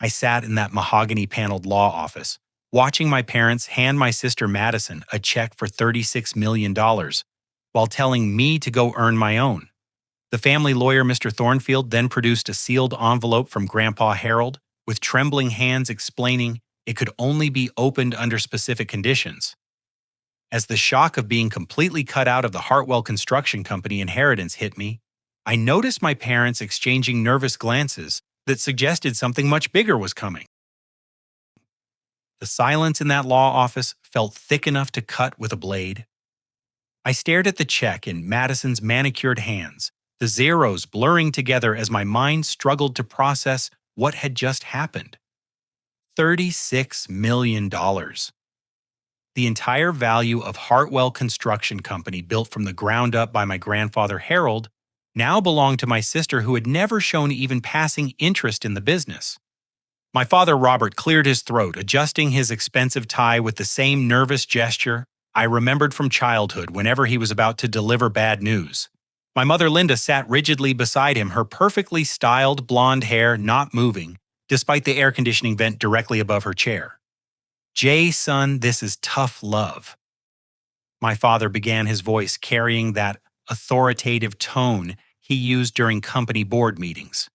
I sat in that mahogany-paneled law office, watching my parents hand my sister Madison a check for $36 million dollars, while telling me to go earn my own. The family lawyer, Mr. Thornfield, then produced a sealed envelope from Grandpa Harold, with trembling hands explaining it could only be opened under specific conditions. As the shock of being completely cut out of the Hartwell Construction Company inheritance hit me, I noticed my parents exchanging nervous glances that suggested something much bigger was coming. The silence in that law office felt thick enough to cut with a blade. I stared at the check in Madison's manicured hands, the zeros blurring together as my mind struggled to process what had just happened. $36 million. The entire value of Hartwell Construction Company, built from the ground up by my grandfather Harold, now belonged to my sister, who had never shown even passing interest in the business. My father Robert cleared his throat, adjusting his expensive tie with the same nervous gesture I remembered from childhood whenever he was about to deliver bad news. My mother Linda sat rigidly beside him, her perfectly styled blonde hair not moving, despite the air conditioning vent directly above her chair. "Jay, son, this is tough love." My father began, his voice carrying that authoritative tone he used during company board meetings.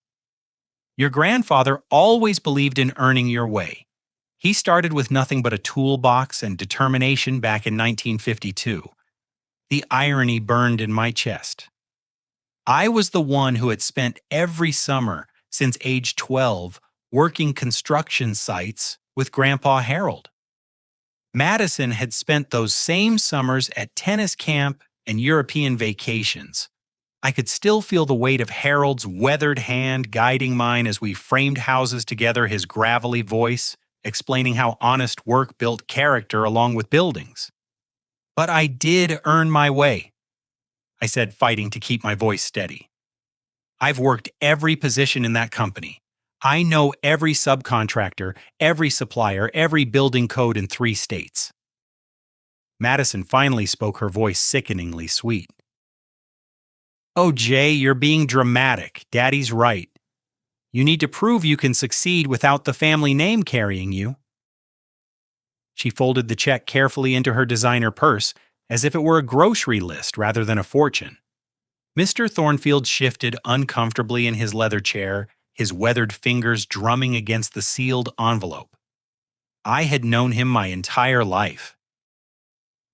"Your grandfather always believed in earning your way. He started with nothing but a toolbox and determination back in 1952. The irony burned in my chest. I was the one who had spent every summer since age 12 working construction sites with Grandpa Harold. Madison had spent those same summers at tennis camp and European vacations. I could still feel the weight of Harold's weathered hand guiding mine as we framed houses together, his gravelly voice explaining how honest work built character along with buildings. But I did earn my way," I said, fighting to keep my voice steady. "I've worked every position in that company. I know every subcontractor, every supplier, every building code in 3 states. Madison finally spoke, her voice sickeningly sweet. "Oh, Jay, you're being dramatic. Daddy's right. You need to prove you can succeed without the family name carrying you." She folded the check carefully into her designer purse, as if it were a grocery list rather than a fortune. Mr. Thornfield shifted uncomfortably in his leather chair, his weathered fingers drumming against the sealed envelope. I had known him my entire life.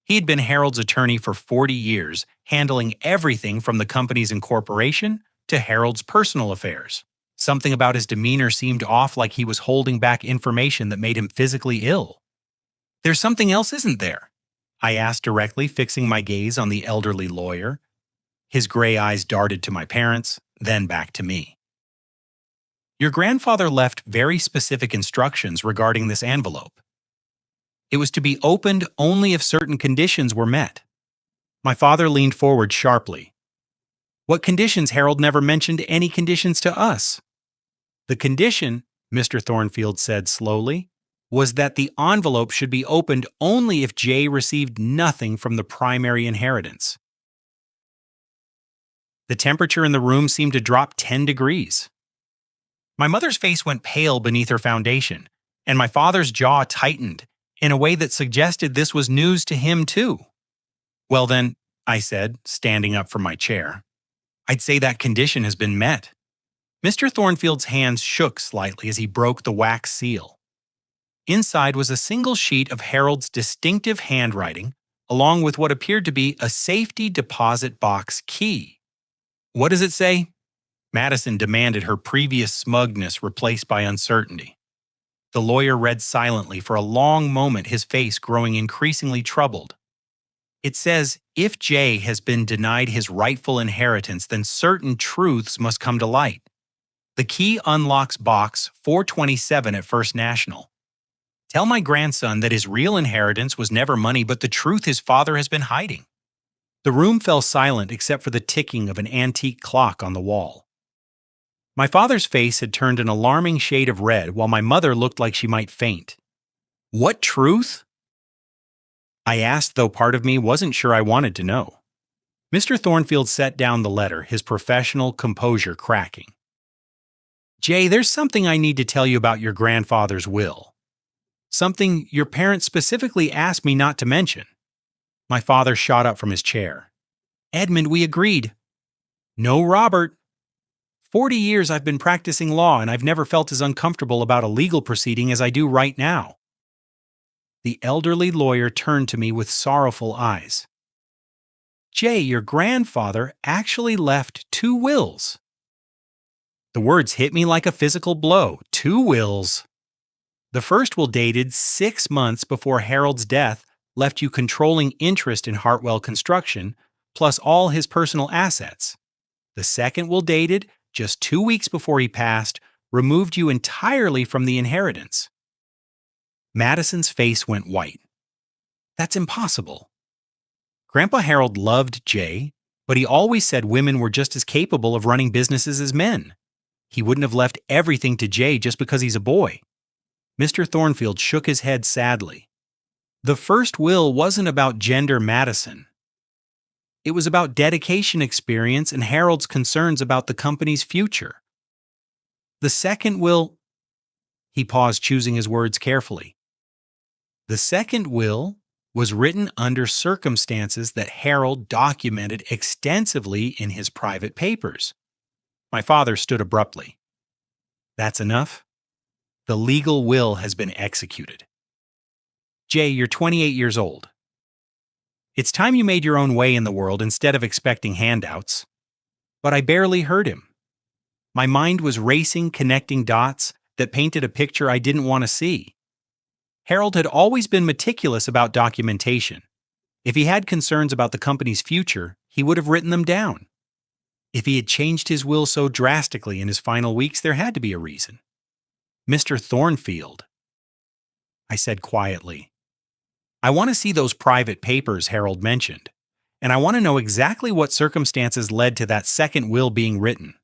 He had been Harold's attorney for 40 years, handling everything from the company's incorporation to Harold's personal affairs. Something about his demeanor seemed off, like he was holding back information that made him physically ill. "There's something else, isn't there?" I asked directly, fixing my gaze on the elderly lawyer. His gray eyes darted to my parents, then back to me. "Your grandfather left very specific instructions regarding this envelope. It was to be opened only if certain conditions were met." My father leaned forward sharply. "What conditions? Harold never mentioned any conditions to us." "The condition," Mr. Thornfield said slowly, "was that the envelope should be opened only if Jay received nothing from the primary inheritance." The temperature in the room seemed to drop 10 degrees. My mother's face went pale beneath her foundation, and my father's jaw tightened in a way that suggested this was news to him too. "Well then," I said, standing up from my chair, "I'd say that condition has been met." Mr. Thornfield's hands shook slightly as he broke the wax seal. Inside was a single sheet of Harold's distinctive handwriting, along with what appeared to be a safety deposit box key. "What does it say?" Madison demanded, her previous smugness replaced by uncertainty. The lawyer read silently for a long moment, his face growing increasingly troubled. "It says, if Jay has been denied his rightful inheritance, then certain truths must come to light. The key unlocks box 427 at First National. Tell my grandson that his real inheritance was never money, but the truth his father has been hiding." The room fell silent except for the ticking of an antique clock on the wall. My father's face had turned an alarming shade of red, while my mother looked like she might faint. "What truth?" I asked, though part of me wasn't sure I wanted to know. Mr. Thornfield set down the letter, his professional composure cracking. Jay, there's something I need to tell you about your grandfather's will. Something your parents specifically asked me not to mention. My father shot up from his chair. Edmund, we agreed. No, Robert. 40 years I've been practicing law and I've never felt as uncomfortable about a legal proceeding as I do right now. The elderly lawyer turned to me with sorrowful eyes. Jay, your grandfather actually left two wills. The words hit me like a physical blow. Two wills. The first will dated 6 months before Harold's death left you controlling interest in Hartwell Construction, plus all his personal assets. The second will dated just 2 weeks before he passed, removed you entirely from the inheritance. Madison's face went white. That's impossible. Grandpa Harold loved Jay, but he always said women were just as capable of running businesses as men. He wouldn't have left everything to Jay just because he's a boy. Mr. Thornfield shook his head sadly. The first will wasn't about gender, Madison. It was about dedication experience and Harold's concerns about the company's future. The second will... He paused, choosing his words carefully. The second will was written under circumstances that Harold documented extensively in his private papers. My father stood abruptly. That's enough? The legal will has been executed. Jay, you're 28 years old. It's time you made your own way in the world instead of expecting handouts. But I barely heard him. My mind was racing, connecting dots that painted a picture I didn't want to see. Harold had always been meticulous about documentation. If he had concerns about the company's future, he would have written them down. If he had changed his will so drastically in his final weeks, there had to be a reason. Mr. Thornfield, I said quietly, I want to see those private papers Harold mentioned, and I want to know exactly what circumstances led to that second will being written.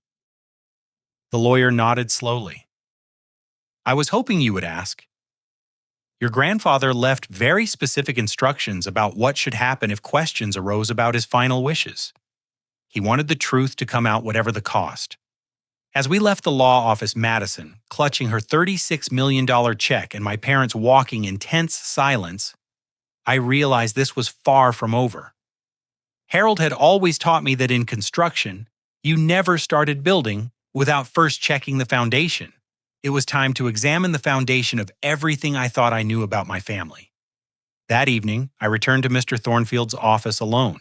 The lawyer nodded slowly. I was hoping you would ask. Your grandfather left very specific instructions about what should happen if questions arose about his final wishes. He wanted the truth to come out whatever the cost. As we left the law office, Madison, clutching her $36 million check and my parents walking in tense silence, I realized this was far from over. Harold had always taught me that in construction, you never started building without first checking the foundation. It was time to examine the foundation of everything I thought I knew about my family. That evening, I returned to Mr. Thornfield's office alone.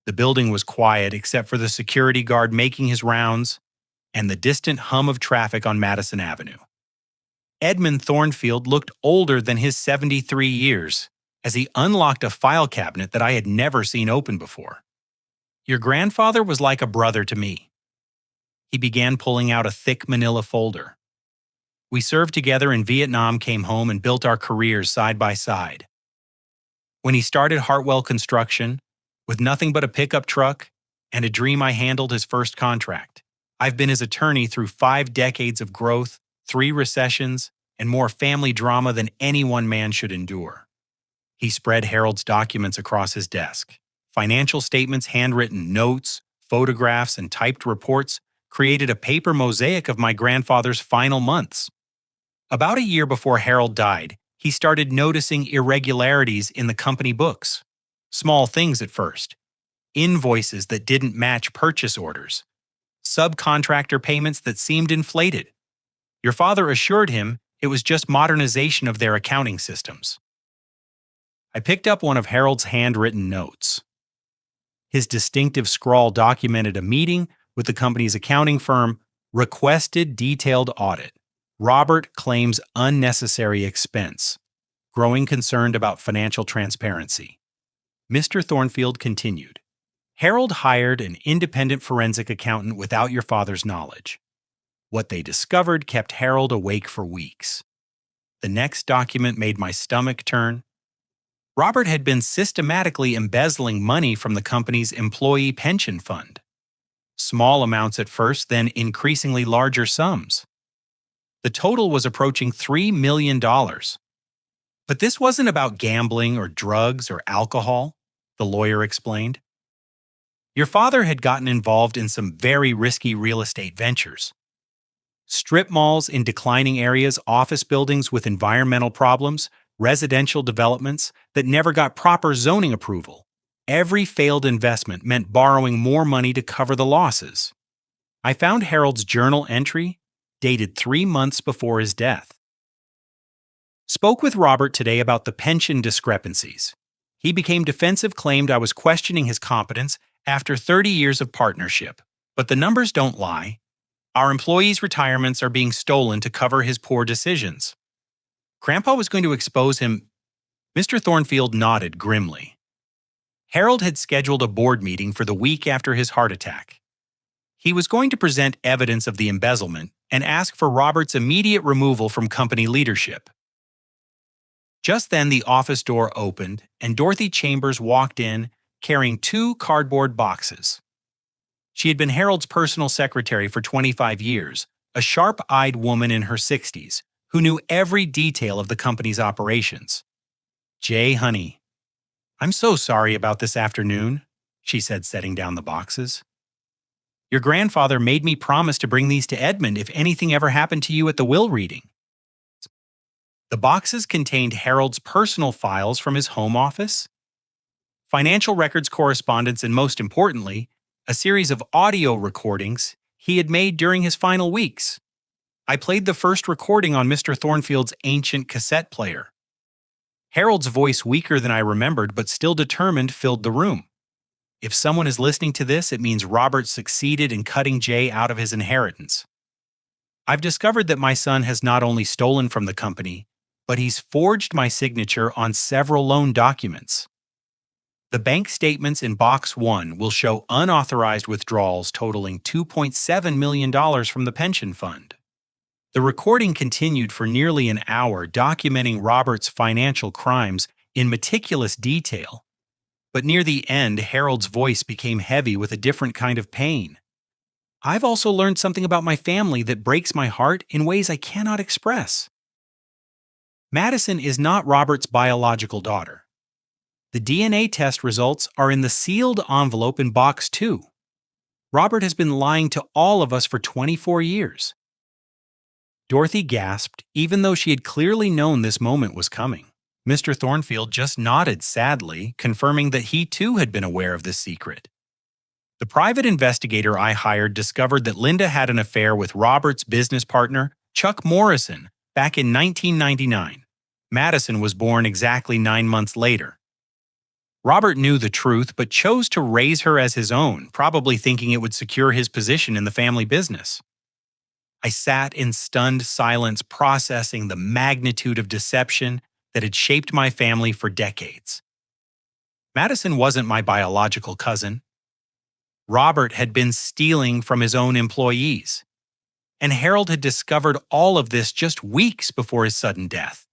The building was quiet except for the security guard making his rounds and the distant hum of traffic on Madison Avenue. Edmund Thornfield looked older than his 73 years as he unlocked a file cabinet that I had never seen open before. Your grandfather was like a brother to me. He began pulling out a thick manila folder. We served together in Vietnam, came home, and built our careers side by side. When he started Hartwell Construction, with nothing but a pickup truck and a dream, I handled his first contract. I've been his attorney through 5 decades of growth, 3 recessions, and more family drama than any one man should endure. He spread Harold's documents across his desk. Financial statements, handwritten notes, photographs, and typed reports created a paper mosaic of my grandfather's final months. About a year before Harold died, he started noticing irregularities in the company books. Small things at first. Invoices that didn't match purchase orders. Subcontractor payments that seemed inflated. Your father assured him it was just modernization of their accounting systems. I picked up one of Harold's handwritten notes. His distinctive scrawl documented a meeting with the company's accounting firm, requested detailed audit. Robert claims unnecessary expense, growing concerned about financial transparency. Mr. Thornfield continued. Harold hired an independent forensic accountant without your father's knowledge. What they discovered kept Harold awake for weeks. The next document made my stomach turn. Robert had been systematically embezzling money from the company's employee pension fund. Small amounts at first, then increasingly larger sums. The total was approaching $3 million. But this wasn't about gambling or drugs or alcohol, the lawyer explained. Your father had gotten involved in some very risky real estate ventures. Strip malls in declining areas, office buildings with environmental problems, residential developments that never got proper zoning approval. Every failed investment meant borrowing more money to cover the losses. I found Harold's journal entry, dated 3 months before his death. Spoke with Robert today about the pension discrepancies. He became defensive, claimed I was questioning his competence after 30 years of partnership. But the numbers don't lie. Our employees' retirements are being stolen to cover his poor decisions. Grandpa was going to expose him. Mr. Thornfield nodded grimly. Harold had scheduled a board meeting for the week after his heart attack. He was going to present evidence of the embezzlement and ask for Robert's immediate removal from company leadership. Just then, the office door opened and Dorothy Chambers walked in carrying 2 cardboard boxes. She had been Harold's personal secretary for 25 years, a sharp-eyed woman in her 60s who knew every detail of the company's operations. "Jay, honey, I'm so sorry about this afternoon," she said, setting down the boxes. "Your grandfather made me promise to bring these to Edmund if anything ever happened to you at the will reading." The boxes contained Harold's personal files from his home office, financial records correspondence, and most importantly, a series of audio recordings he had made during his final weeks. I played the first recording on Mr. Thornfield's ancient cassette player. Harold's voice, weaker than I remembered but still determined, filled the room. If someone is listening to this, it means Robert succeeded in cutting Jay out of his inheritance. I've discovered that my son has not only stolen from the company, but he's forged my signature on several loan documents. The bank statements in Box 1 will show unauthorized withdrawals totaling $2.7 million from the pension fund. The recording continued for nearly an hour, documenting Robert's financial crimes in meticulous detail. But near the end, Harold's voice became heavy with a different kind of pain. "I've also learned something about my family that breaks my heart in ways I cannot express. Madison is not Robert's biological daughter. The DNA test results are in the sealed envelope in Box 2. Robert has been lying to all of us for 24 years. Dorothy gasped, even though she had clearly known this moment was coming. Mr. Thornfield just nodded sadly, confirming that he too had been aware of this secret. The private investigator I hired discovered that Linda had an affair with Robert's business partner, Chuck Morrison, back in 1999. Madison was born exactly 9 months later. Robert knew the truth but chose to raise her as his own, probably thinking it would secure his position in the family business. I sat in stunned silence, processing the magnitude of deception that had shaped my family for decades. Madison wasn't my biological cousin. Robert had been stealing from his own employees. And Harold had discovered all of this just weeks before his sudden death.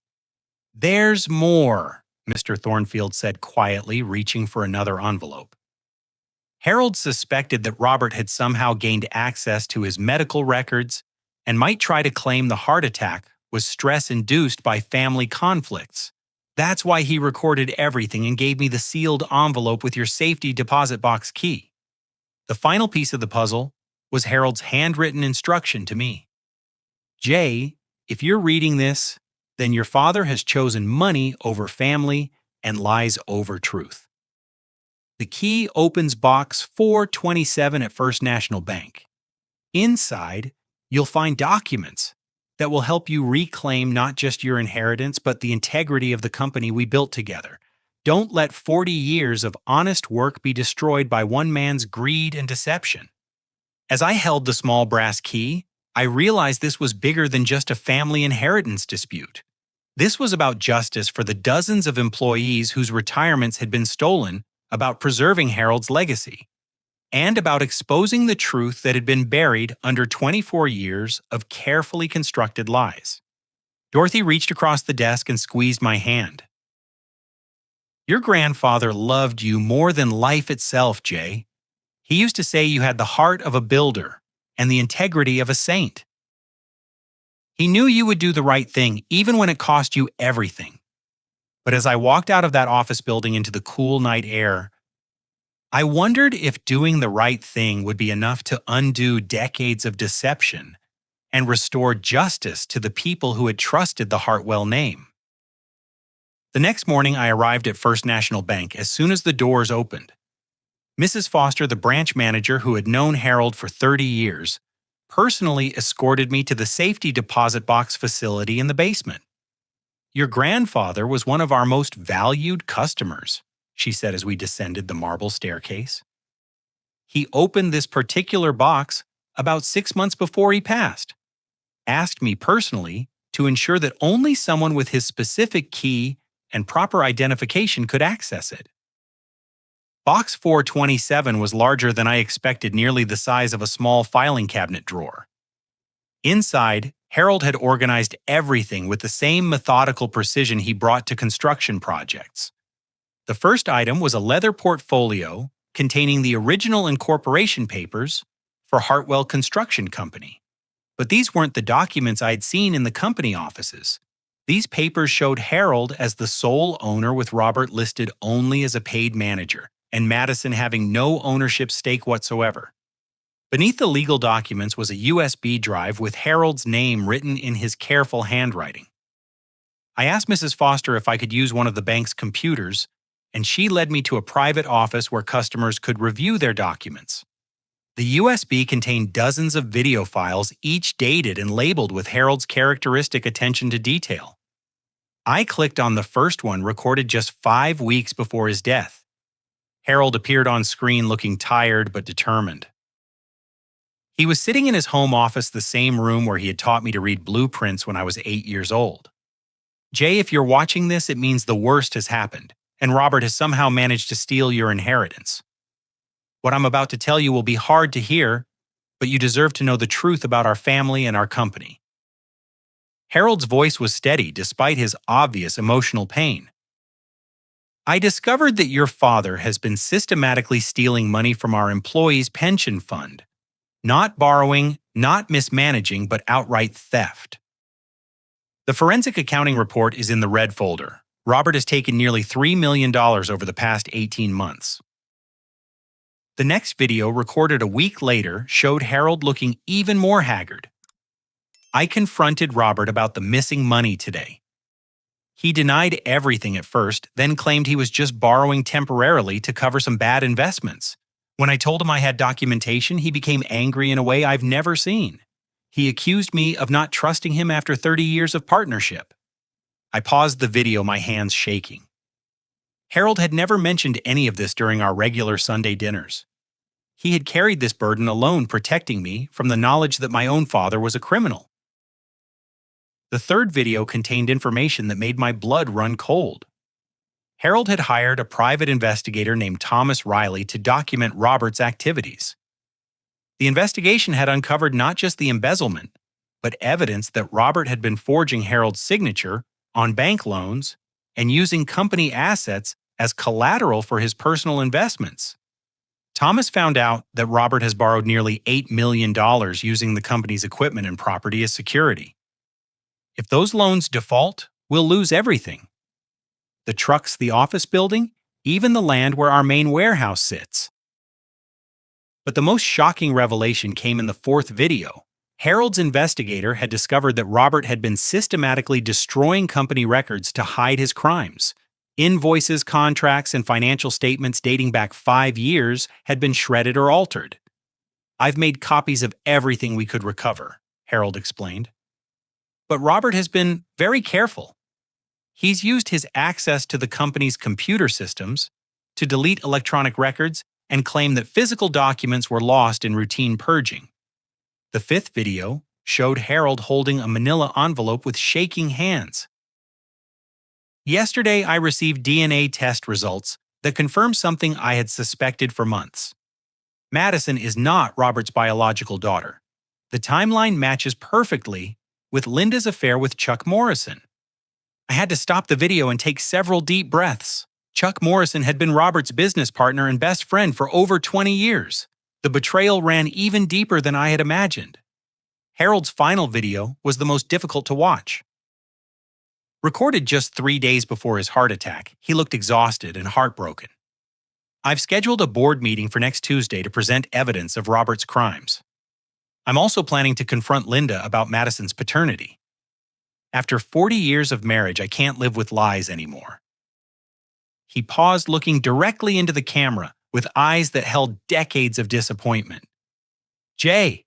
"There's more," Mr. Thornfield said quietly, reaching for another envelope. Harold suspected that Robert had somehow gained access to his medical records and might try to claim the heart attack was stress induced by family conflicts. That's why he recorded everything and gave me the sealed envelope with your safety deposit box key. The final piece of the puzzle was Harold's handwritten instruction to me. "Jay, if you're reading this, then your father has chosen money over family and lies over truth. The key opens box 427 at First National Bank. Inside, you'll find documents that will help you reclaim not just your inheritance, but the integrity of the company we built together. Don't let 40 years of honest work be destroyed by one man's greed and deception." As I held the small brass key, I realized this was bigger than just a family inheritance dispute. This was about justice for the dozens of employees whose retirements had been stolen, about preserving Harold's legacy, and about exposing the truth that had been buried under 24 years of carefully constructed lies. Dorothy reached across the desk and squeezed my hand. "Your grandfather loved you more than life itself, Jay. He used to say you had the heart of a builder and the integrity of a saint. He knew you would do the right thing even when it cost you everything." But as I walked out of that office building into the cool night air, I wondered if doing the right thing would be enough to undo decades of deception and restore justice to the people who had trusted the Hartwell name. The next morning, I arrived at First National Bank as soon as the doors opened. Mrs. Foster, the branch manager who had known Harold for 30 years, personally escorted me to the safety deposit box facility in the basement. "Your grandfather was one of our most valued customers," she said as we descended the marble staircase. "He opened this particular box about 6 months before he passed, asked me personally to ensure that only someone with his specific key and proper identification could access it." Box 427 was larger than I expected, nearly the size of a small filing cabinet drawer. Inside, Harold had organized everything with the same methodical precision he brought to construction projects. The first item was a leather portfolio containing the original incorporation papers for Hartwell Construction Company. But these weren't the documents I'd seen in the company offices. These papers showed Harold as the sole owner, with Robert listed only as a paid manager, and Madison having no ownership stake whatsoever. Beneath the legal documents was a USB drive with Harold's name written in his careful handwriting. I asked Mrs. Foster if I could use one of the bank's computers, and she led me to a private office where customers could review their documents. The USB contained dozens of video files, each dated and labeled with Harold's characteristic attention to detail. I clicked on the first one, recorded just 5 weeks before his death. Harold appeared on screen looking tired but determined. He was sitting in his home office, the same room where he had taught me to read blueprints when I was 8 years old. "Jay, if you're watching this, it means the worst has happened, and Robert has somehow managed to steal your inheritance. What I'm about to tell you will be hard to hear, but you deserve to know the truth about our family and our company." Harold's voice was steady despite his obvious emotional pain. "I discovered that your father has been systematically stealing money from our employees' pension fund. Not borrowing, not mismanaging, but outright theft. The forensic accounting report is in the red folder. Robert has taken nearly $3 million over the past 18 months. The next video, recorded a week later, showed Harold looking even more haggard. "I confronted Robert about the missing money today. He denied everything at first, then claimed he was just borrowing temporarily to cover some bad investments. When I told him I had documentation, he became angry in a way I've never seen. He accused me of not trusting him after 30 years of partnership." I paused the video, my hands shaking. Harold had never mentioned any of this during our regular Sunday dinners. He had carried this burden alone, protecting me from the knowledge that my own father was a criminal. The third video contained information that made my blood run cold. Harold had hired a private investigator named Thomas Riley to document Robert's activities. The investigation had uncovered not just the embezzlement, but evidence that Robert had been forging Harold's signature on bank loans and using company assets as collateral for his personal investments. Thomas found out that Robert has borrowed nearly $8 million using the company's equipment and property as security. If those loans default, we'll lose everything. The trucks, the office building, even the land where our main warehouse sits. But the most shocking revelation came in the fourth video. Harold's investigator had discovered that Robert had been systematically destroying company records to hide his crimes. Invoices, contracts, and financial statements dating back 5 years had been shredded or altered. "I've made copies of everything we could recover," Harold explained. "But Robert has been very careful. He's used his access to the company's computer systems to delete electronic records and claim that physical documents were lost in routine purging." The fifth video showed Harold holding a manila envelope with shaking hands. "Yesterday, I received DNA test results that confirmed something I had suspected for months. Madison is not Robert's biological daughter. The timeline matches perfectly with Linda's affair with Chuck Morrison." I had to stop the video and take several deep breaths. Chuck Morrison had been Robert's business partner and best friend for over 20 years. The betrayal ran even deeper than I had imagined. Harold's final video was the most difficult to watch. Recorded just 3 days before his heart attack, he looked exhausted and heartbroken. "I've scheduled a board meeting for next Tuesday to present evidence of Robert's crimes. I'm also planning to confront Linda about Madison's paternity. After 40 years of marriage, I can't live with lies anymore. He paused, looking directly into the camera with eyes that held decades of disappointment. Jay,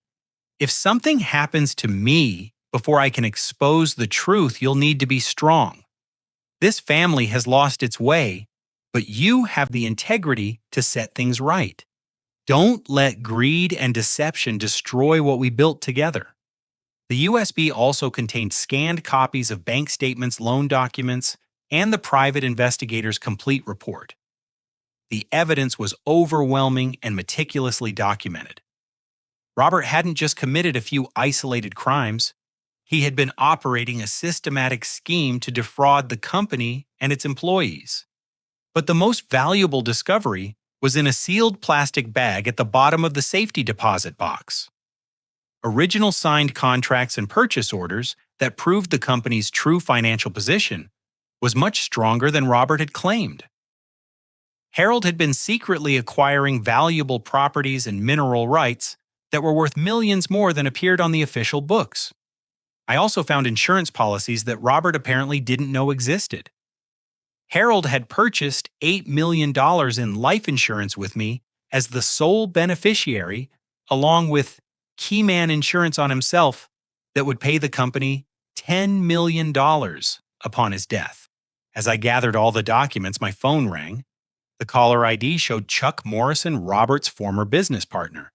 if something happens to me before I can expose the truth, you'll need to be strong. This family has lost its way, but you have the integrity to set things right. Don't let greed and deception destroy what we built together. The USB also contained scanned copies of bank statements, loan documents, and the private investigator's complete report. The evidence was overwhelming and meticulously documented. Robert hadn't just committed a few isolated crimes. He had been operating a systematic scheme to defraud the company and its employees. But the most valuable discovery was in a sealed plastic bag at the bottom of the safety deposit box. Original signed contracts and purchase orders that proved the company's true financial position was much stronger than Robert had claimed. Harold had been secretly acquiring valuable properties and mineral rights that were worth millions more than appeared on the official books. I also found insurance policies that Robert apparently didn't know existed. Harold had purchased $8 million in life insurance with me as the sole beneficiary, along with Keyman insurance on himself that would pay the company $10 million upon his death. As I gathered all the documents, my phone rang. The caller ID showed Chuck Morrison, Robert's former business partner.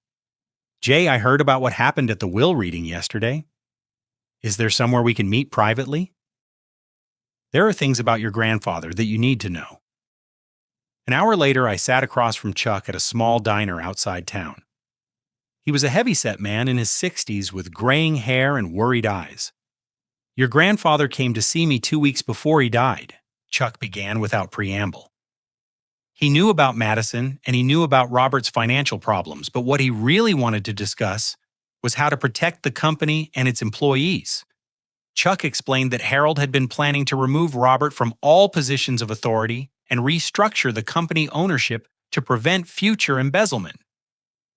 Jay, I heard about what happened at the will reading yesterday. Is there somewhere we can meet privately? There are things about your grandfather that you need to know. An hour later, I sat across from Chuck at a small diner outside town. He was a heavy-set man in his 60s with graying hair and worried eyes. Your grandfather came to see me 2 weeks before he died, Chuck began without preamble. He knew about Madison and he knew about Robert's financial problems, but what he really wanted to discuss was how to protect the company and its employees. Chuck explained that Harold had been planning to remove Robert from all positions of authority and restructure the company ownership to prevent future embezzlement.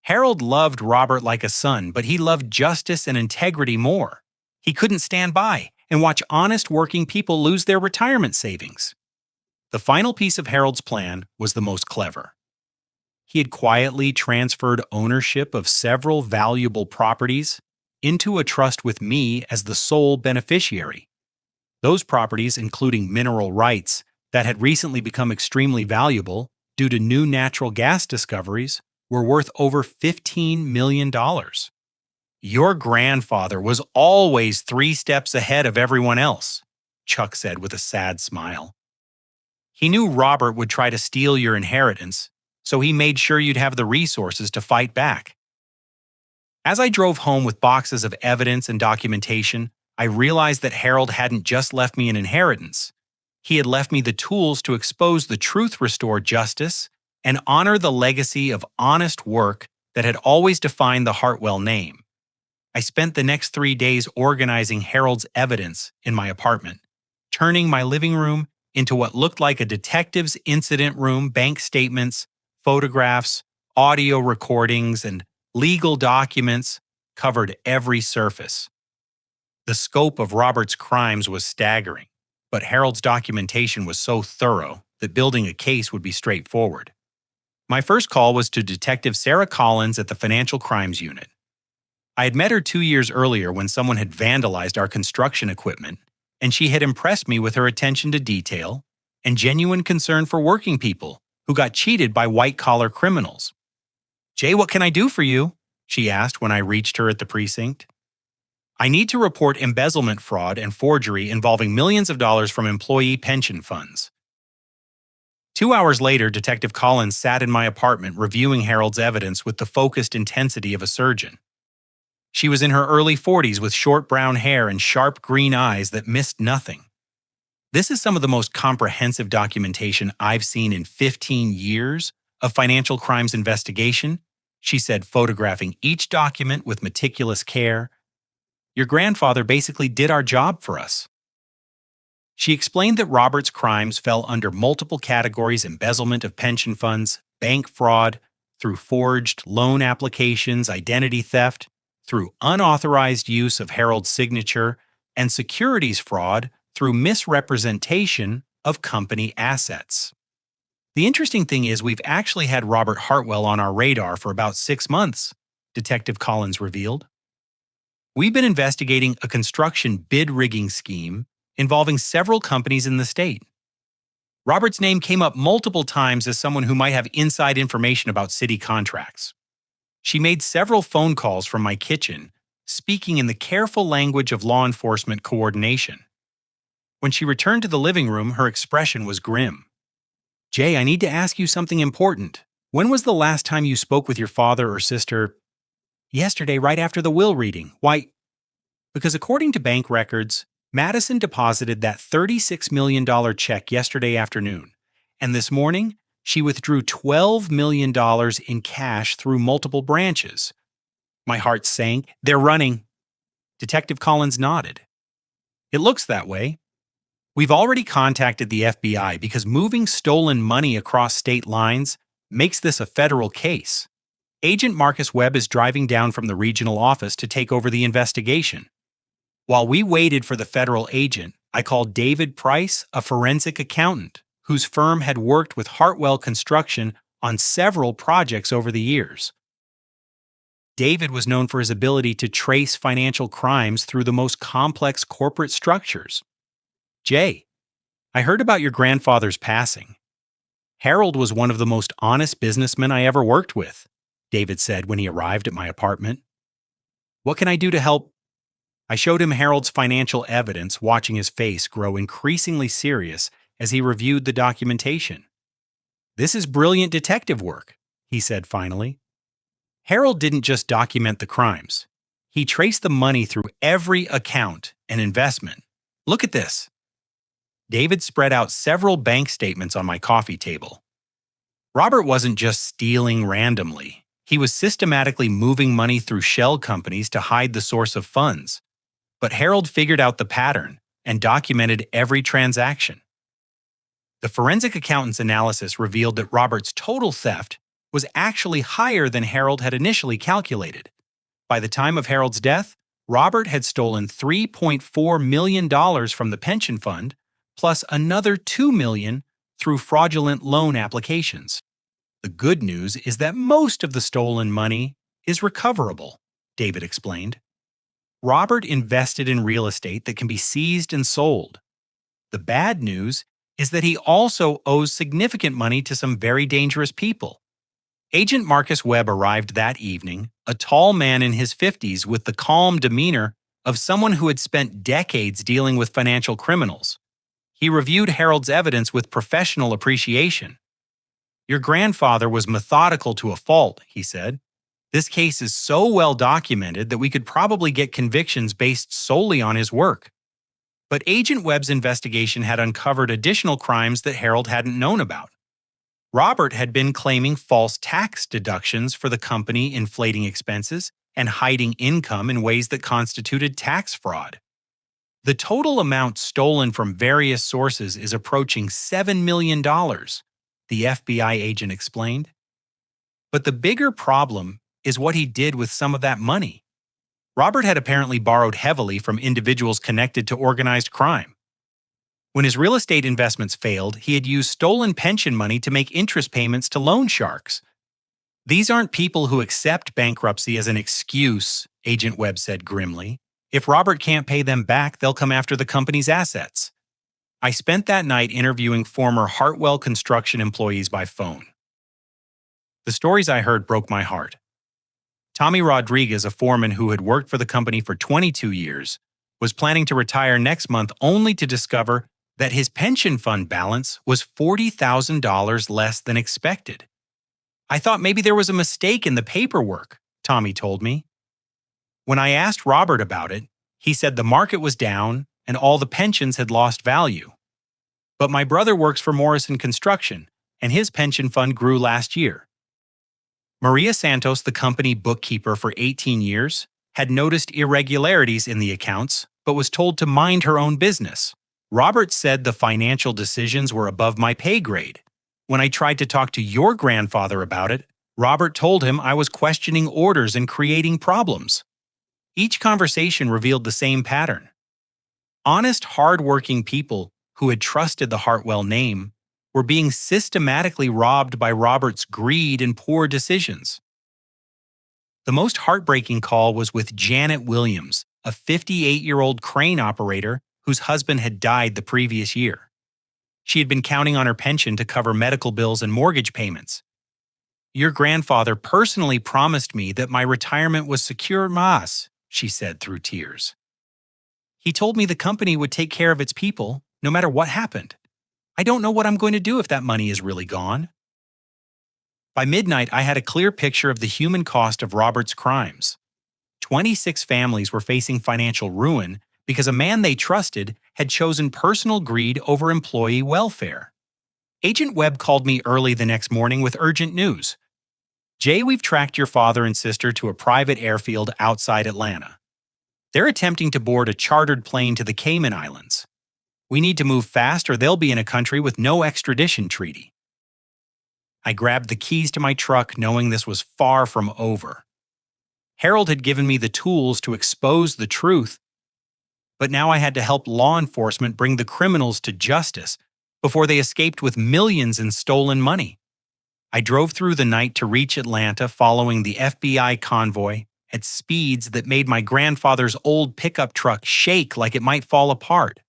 Harold loved Robert like a son, but he loved justice and integrity more. He couldn't stand by and watch honest working people lose their retirement savings. The final piece of Harold's plan was the most clever. He had quietly transferred ownership of several valuable properties into a trust with me as the sole beneficiary. Those properties, including mineral rights that had recently become extremely valuable due to new natural gas discoveries, were worth over $15 million. Your grandfather was always 3 steps ahead of everyone else, Chuck said with a sad smile. He knew Robert would try to steal your inheritance, so he made sure you'd have the resources to fight back. As I drove home with boxes of evidence and documentation, I realized that Harold hadn't just left me an inheritance. He had left me the tools to expose the truth, restore justice, and honor the legacy of honest work that had always defined the Hartwell name. I spent the next 3 days organizing Harold's evidence in my apartment, turning my living room into what looked like a detective's incident room. Bank statements, photographs, audio recordings, and legal documents covered every surface. The scope of Robert's crimes was staggering, but Harold's documentation was so thorough that building a case would be straightforward. My first call was to Detective Sarah Collins at the Financial Crimes Unit. I had met her 2 years earlier when someone had vandalized our construction equipment, and she had impressed me with her attention to detail and genuine concern for working people who got cheated by white-collar criminals. Jay, what can I do for you? She asked when I reached her at the precinct. I need to report embezzlement fraud and forgery involving millions of dollars from employee pension funds. 2 hours later, Detective Collins sat in my apartment reviewing Harold's evidence with the focused intensity of a surgeon. She was in her early 40s with short brown hair and sharp green eyes that missed nothing. This is some of the most comprehensive documentation I've seen in 15 years of financial crimes investigation, she said, photographing each document with meticulous care. Your grandfather basically did our job for us. She explained that Robert's crimes fell under multiple categories: embezzlement of pension funds, bank fraud, through forged loan applications, identity theft, through unauthorized use of Harold's signature and securities fraud through misrepresentation of company assets. The interesting thing is we've actually had Robert Hartwell on our radar for about 6 months, Detective Collins revealed. We've been investigating a construction bid rigging scheme involving several companies in the state. Robert's name came up multiple times as someone who might have inside information about city contracts. She made several phone calls from my kitchen, speaking in the careful language of law enforcement coordination. When she returned to the living room, her expression was grim. "Jay, I need to ask you something important. When was the last time you spoke with your father or sister?" "Yesterday, right after the will reading." "Why?" "Because according to bank records, Madison deposited that $36 million check yesterday afternoon, and this morning, she withdrew $12 million in cash through multiple branches." My heart sank. "They're running." Detective Collins nodded. "It looks that way. We've already contacted the FBI because moving stolen money across state lines makes this a federal case. Agent Marcus Webb is driving down from the regional office to take over the investigation. While we waited for the federal agent, I called David Price, a forensic accountant, whose firm had worked with Hartwell Construction on several projects over the years. David was known for his ability to trace financial crimes through the most complex corporate structures. Jay, I heard about your grandfather's passing. Harold was one of the most honest businessmen I ever worked with," David said when he arrived at my apartment. "What can I do to help?" I showed him Harold's financial evidence, watching his face grow increasingly serious as he reviewed the documentation. "This is brilliant detective work," he said finally. "Harold didn't just document the crimes. He traced the money through every account and investment. Look at this." David spread out several bank statements on my coffee table. Robert wasn't just stealing randomly. He was systematically moving money through shell companies to hide the source of funds. But Harold figured out the pattern and documented every transaction. The forensic accountant's analysis revealed that Robert's total theft was actually higher than Harold had initially calculated. By the time of Harold's death, Robert had stolen $3.4 million from the pension fund, plus another $2 million through fraudulent loan applications. The good news is that most of the stolen money is recoverable, David explained. Robert invested in real estate that can be seized and sold. The bad news is that he also owes significant money to some very dangerous people. Agent Marcus Webb arrived that evening, a tall man in his 50s with the calm demeanor of someone who had spent decades dealing with financial criminals. He reviewed Harold's evidence with professional appreciation. "Your grandfather was methodical to a fault," he said. "This case is so well documented that we could probably get convictions based solely on his work." But Agent Webb's investigation had uncovered additional crimes that Harold hadn't known about. Robert had been claiming false tax deductions for the company, inflating expenses and hiding income in ways that constituted tax fraud. The total amount stolen from various sources is approaching $7 million, the FBI agent explained. But the bigger problem is what he did with some of that money. Robert had apparently borrowed heavily from individuals connected to organized crime. When his real estate investments failed, he had used stolen pension money to make interest payments to loan sharks. "These aren't people who accept bankruptcy as an excuse," Agent Webb said grimly. "If Robert can't pay them back, they'll come after the company's assets." I spent that night interviewing former Hartwell Construction employees by phone. The stories I heard broke my heart. Tommy Rodriguez, a foreman who had worked for the company for 22 years, was planning to retire next month only to discover that his pension fund balance was $40,000 less than expected. "I thought maybe there was a mistake in the paperwork," Tommy told me. When I asked Robert about it, he said the market was down and all the pensions had lost value. "But my brother works for Morrison Construction, and his pension fund grew last year." Maria Santos, the company bookkeeper for 18 years, had noticed irregularities in the accounts, but was told to mind her own business. "Robert said the financial decisions were above my pay grade. When I tried to talk to your grandfather about it, Robert told him I was questioning orders and creating problems." Each conversation revealed the same pattern. Honest, hard-working people who had trusted the Hartwell name were being systematically robbed by Robert's greed and poor decisions. The most heartbreaking call was with Janet Williams, a 58-year-old crane operator whose husband had died the previous year. She had been counting on her pension to cover medical bills and mortgage payments. "Your grandfather personally promised me that my retirement was secure, mas," she said through tears. "He told me the company would take care of its people, no matter what happened. I don't know what I'm going to do if that money is really gone." By midnight, I had a clear picture of the human cost of Robert's crimes. 26 families were facing financial ruin because a man they trusted had chosen personal greed over employee welfare. Agent Webb called me early the next morning with urgent news. "Jay, we've tracked your father and sister to a private airfield outside Atlanta. They're attempting to board a chartered plane to the Cayman Islands. We need to move fast or they'll be in a country with no extradition treaty." I grabbed the keys to my truck knowing this was far from over. Harold had given me the tools to expose the truth, but now I had to help law enforcement bring the criminals to justice before they escaped with millions in stolen money. I drove through the night to reach Atlanta following the FBI convoy at speeds that made my grandfather's old pickup truck shake like it might fall apart.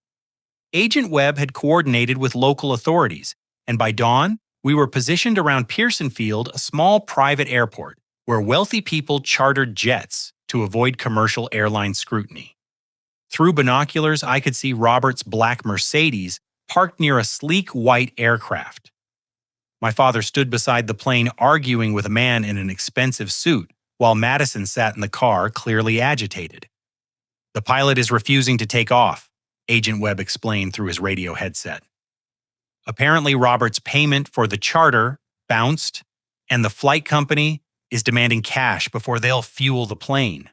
Agent Webb had coordinated with local authorities, and by dawn, we were positioned around Pearson Field, a small private airport, where wealthy people chartered jets to avoid commercial airline scrutiny. Through binoculars, I could see Robert's black Mercedes parked near a sleek white aircraft. My father stood beside the plane arguing with a man in an expensive suit, while Madison sat in the car, clearly agitated. "The pilot is refusing to take off," Agent Webb explained through his radio headset. Apparently, Robert's payment for the charter bounced, and the flight company is demanding cash before they'll fuel the plane.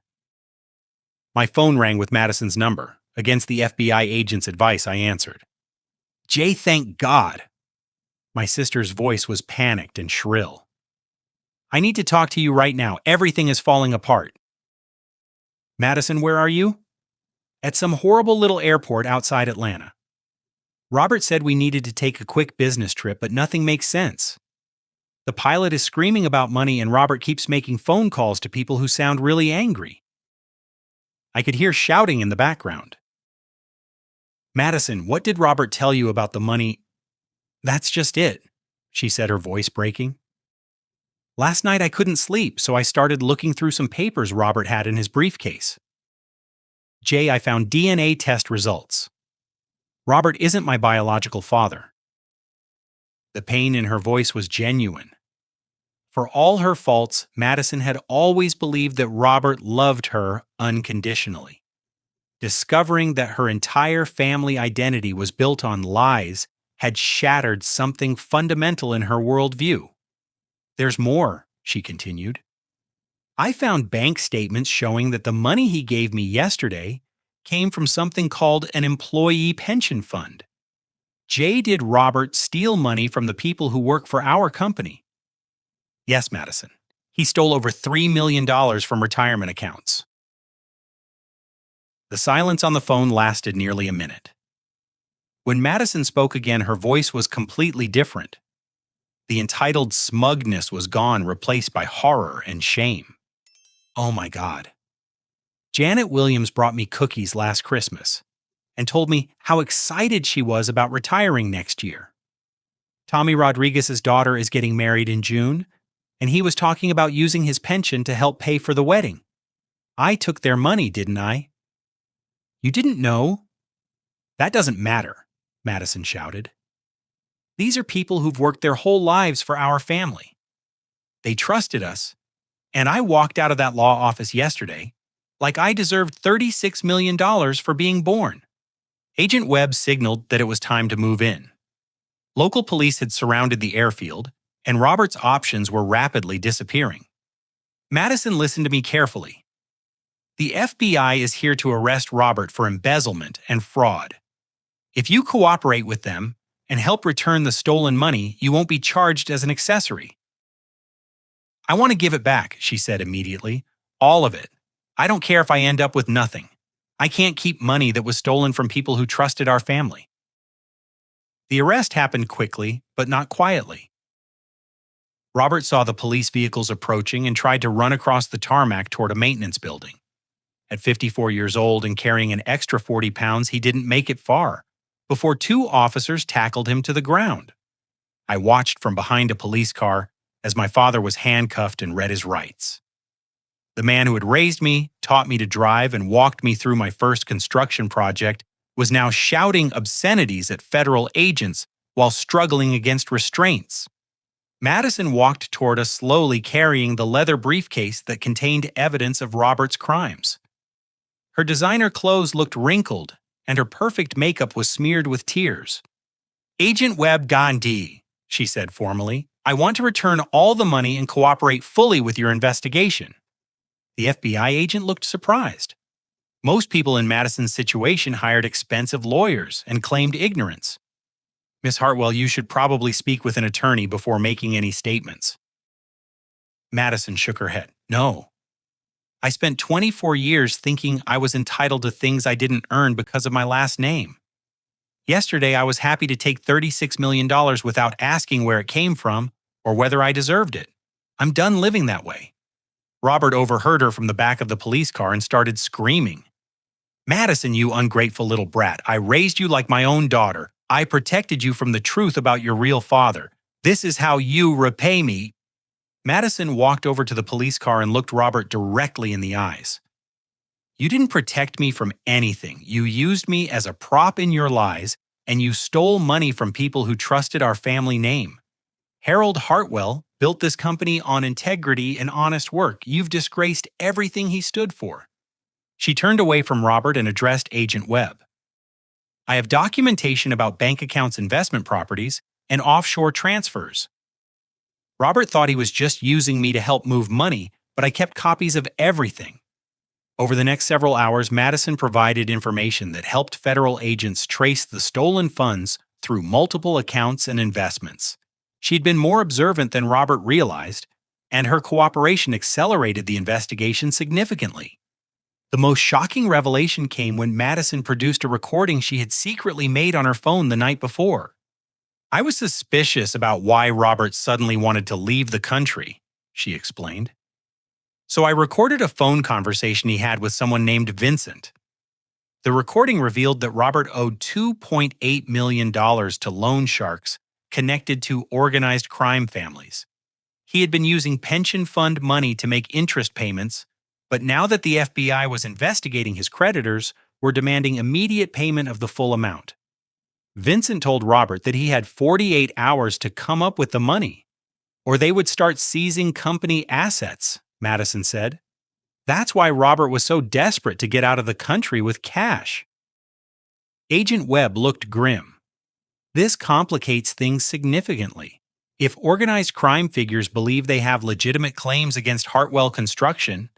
My phone rang with Madison's number. Against the FBI agent's advice, I answered. "Jay, thank God." My sister's voice was panicked and shrill. "I need to talk to you right now. Everything is falling apart." "Madison, where are you?" "At some horrible little airport outside Atlanta. Robert said we needed to take a quick business trip, but nothing makes sense. The pilot is screaming about money and Robert keeps making phone calls to people who sound really angry." I could hear shouting in the background. "Madison, what did Robert tell you about the money?" "That's just it," she said, her voice breaking. "Last night I couldn't sleep, so I started looking through some papers Robert had in his briefcase. Jay, I found DNA test results. Robert isn't my biological father." The pain in her voice was genuine. For all her faults, Madison had always believed that Robert loved her unconditionally. Discovering that her entire family identity was built on lies had shattered something fundamental in her worldview. "There's more," she continued. "I found bank statements showing that the money he gave me yesterday came from something called an employee pension fund. Jay, did Robert steal money from the people who work for our company?" "Yes, Madison. He stole over $3 million from retirement accounts." The silence on the phone lasted nearly a minute. When Madison spoke again, her voice was completely different. The entitled smugness was gone, replaced by horror and shame. "Oh my God. Janet Williams brought me cookies last Christmas and told me how excited she was about retiring next year. Tommy Rodriguez's daughter is getting married in June, and he was talking about using his pension to help pay for the wedding. I took their money, didn't I?" "You didn't know?" "That doesn't matter," Madison shouted. "These are people who've worked their whole lives for our family. They trusted us, and I walked out of that law office yesterday like I deserved $36 million for being born." Agent Webb signaled that it was time to move in. Local police had surrounded the airfield, and Robert's options were rapidly disappearing. Madison listened to me carefully. "The FBI is here to arrest Robert for embezzlement and fraud. If you cooperate with them and help return the stolen money, you won't be charged as an accessory." "I want to give it back," she said immediately. "All of it. I don't care if I end up with nothing. I can't keep money that was stolen from people who trusted our family." The arrest happened quickly, but not quietly. Robert saw the police vehicles approaching and tried to run across the tarmac toward a maintenance building. At 54 years old and carrying an extra 40 pounds, he didn't make it far before two officers tackled him to the ground. I watched from behind a police car as my father was handcuffed and read his rights. The man who had raised me, taught me to drive, and walked me through my first construction project was now shouting obscenities at federal agents while struggling against restraints. Madison walked toward us slowly, carrying the leather briefcase that contained evidence of Robert's crimes. Her designer clothes looked wrinkled, and her perfect makeup was smeared with tears. "Agent Webb Gandhi," she said formally, "I want to return all the money and cooperate fully with your investigation." The FBI agent looked surprised. Most people in Madison's situation hired expensive lawyers and claimed ignorance. "Miss Hartwell, you should probably speak with an attorney before making any statements." Madison shook her head. "No. I spent 24 years thinking I was entitled to things I didn't earn because of my last name. Yesterday, I was happy to take $36 million without asking where it came from or whether I deserved it. I'm done living that way." Robert overheard her from the back of the police car and started screaming. "Madison, you ungrateful little brat. I raised you like my own daughter. I protected you from the truth about your real father. This is how you repay me." Madison walked over to the police car and looked Robert directly in the eyes. "You didn't protect me from anything. You used me as a prop in your lies, and you stole money from people who trusted our family name. Harold Hartwell built this company on integrity and honest work. You've disgraced everything he stood for." She turned away from Robert and addressed Agent Webb. "I have documentation about bank accounts, investment properties, and offshore transfers." Robert thought he was just using me to help move money, but I kept copies of everything. Over the next several hours, Madison provided information that helped federal agents trace the stolen funds through multiple accounts and investments. She'd been more observant than Robert realized, and her cooperation accelerated the investigation significantly. The most shocking revelation came when Madison produced a recording she had secretly made on her phone the night before. "I was suspicious about why Robert suddenly wanted to leave the country," she explained. "So I recorded a phone conversation he had with someone named Vincent. The recording revealed that Robert owed $2.8 million to loan sharks connected to organized crime families. He had been using pension fund money to make interest payments, but now that the FBI was investigating his creditors, were demanding immediate payment of the full amount. Vincent told Robert that he had 48 hours to come up with the money, or they would start seizing company assets," Madison said. "That's why Robert was so desperate to get out of the country with cash." Agent Webb looked grim. "This complicates things significantly. If organized crime figures believe they have legitimate claims against Hartwell Construction,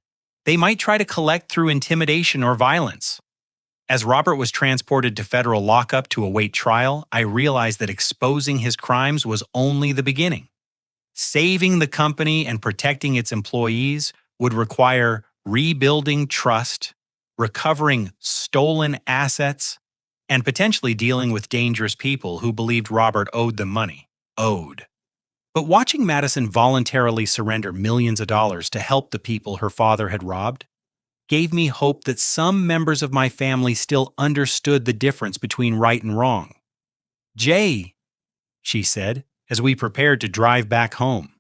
they might try to collect through intimidation or violence." As Robert was transported to federal lockup to await trial, I realized that exposing his crimes was only the beginning. Saving the company and protecting its employees would require rebuilding trust, recovering stolen assets, and potentially dealing with dangerous people who believed Robert owed them money. But watching Madison voluntarily surrender millions of dollars to help the people her father had robbed gave me hope that some members of my family still understood the difference between right and wrong. "Jay," she said, as we prepared to drive back home,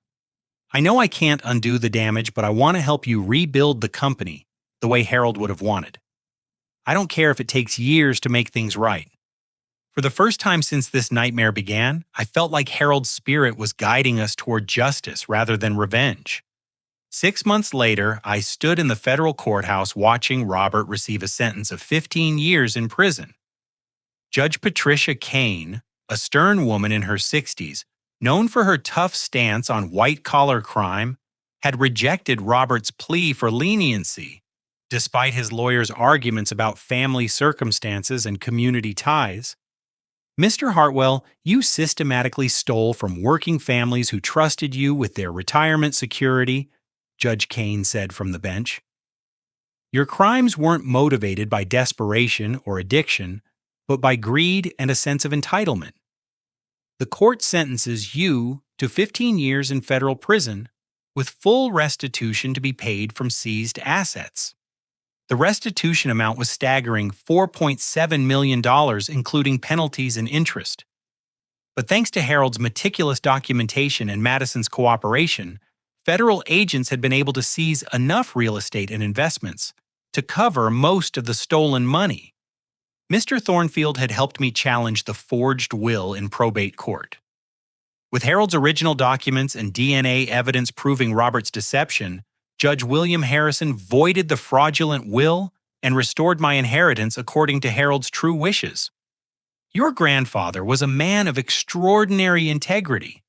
"I know I can't undo the damage, but I want to help you rebuild the company the way Harold would have wanted. I don't care if it takes years to make things right." For the first time since this nightmare began, I felt like Harold's spirit was guiding us toward justice rather than revenge. 6 months later, I stood in the federal courthouse watching Robert receive a sentence of 15 years in prison. Judge Patricia Kane, a stern woman in her 60s, known for her tough stance on white-collar crime, had rejected Robert's plea for leniency, despite his lawyer's arguments about family circumstances and community ties. "Mr. Hartwell, you systematically stole from working families who trusted you with their retirement security," Judge Kane said from the bench. Your crimes weren't motivated by desperation or addiction, but by greed and a sense of entitlement. The court sentences you to 15 years in federal prison with full restitution to be paid from seized assets. The restitution amount was staggering $4.7 million, including penalties and interest. But thanks to Harold's meticulous documentation and Madison's cooperation, federal agents had been able to seize enough real estate and investments to cover most of the stolen money. Mr. Thornfield had helped me challenge the forged will in probate court. With Harold's original documents and DNA evidence proving Robert's deception, Judge William Harrison voided the fraudulent will and restored my inheritance according to Harold's true wishes. Your grandfather was a man of extraordinary integrity,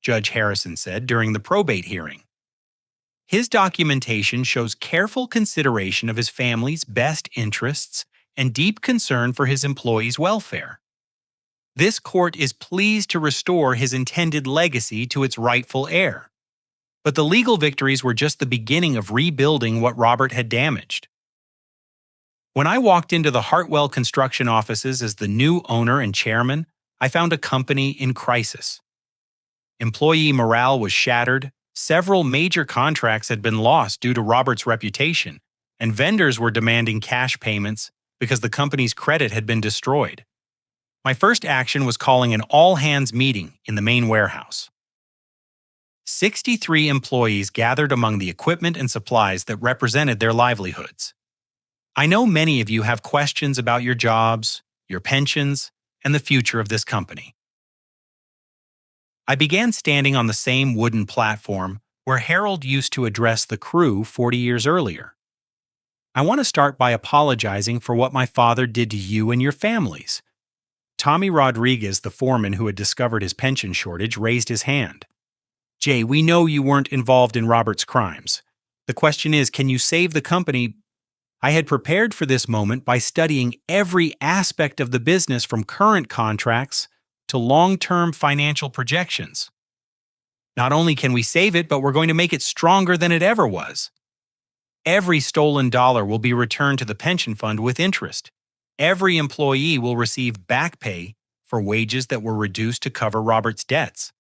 Judge Harrison said during the probate hearing. His documentation shows careful consideration of his family's best interests and deep concern for his employees' welfare. This court is pleased to restore his intended legacy to its rightful heir. But the legal victories were just the beginning of rebuilding what Robert had damaged. When I walked into the Hartwell construction offices as the new owner and chairman, I found a company in crisis. Employee morale was shattered, several major contracts had been lost due to Robert's reputation, and vendors were demanding cash payments because the company's credit had been destroyed. My first action was calling an all-hands meeting in the main warehouse. 63 employees gathered among the equipment and supplies that represented their livelihoods. I know many of you have questions about your jobs, your pensions, and the future of this company. I began standing on the same wooden platform where Harold used to address the crew 40 years earlier. I want to start by apologizing for what my father did to you and your families. Tommy Rodriguez, the foreman who had discovered his pension shortage, raised his hand. Jay, we know you weren't involved in Robert's crimes. The question is, can you save the company? I had prepared for this moment by studying every aspect of the business from current contracts to long-term financial projections. Not only can we save it, but we're going to make it stronger than it ever was. Every stolen dollar will be returned to the pension fund with interest. Every employee will receive back pay for wages that were reduced to cover Robert's debts.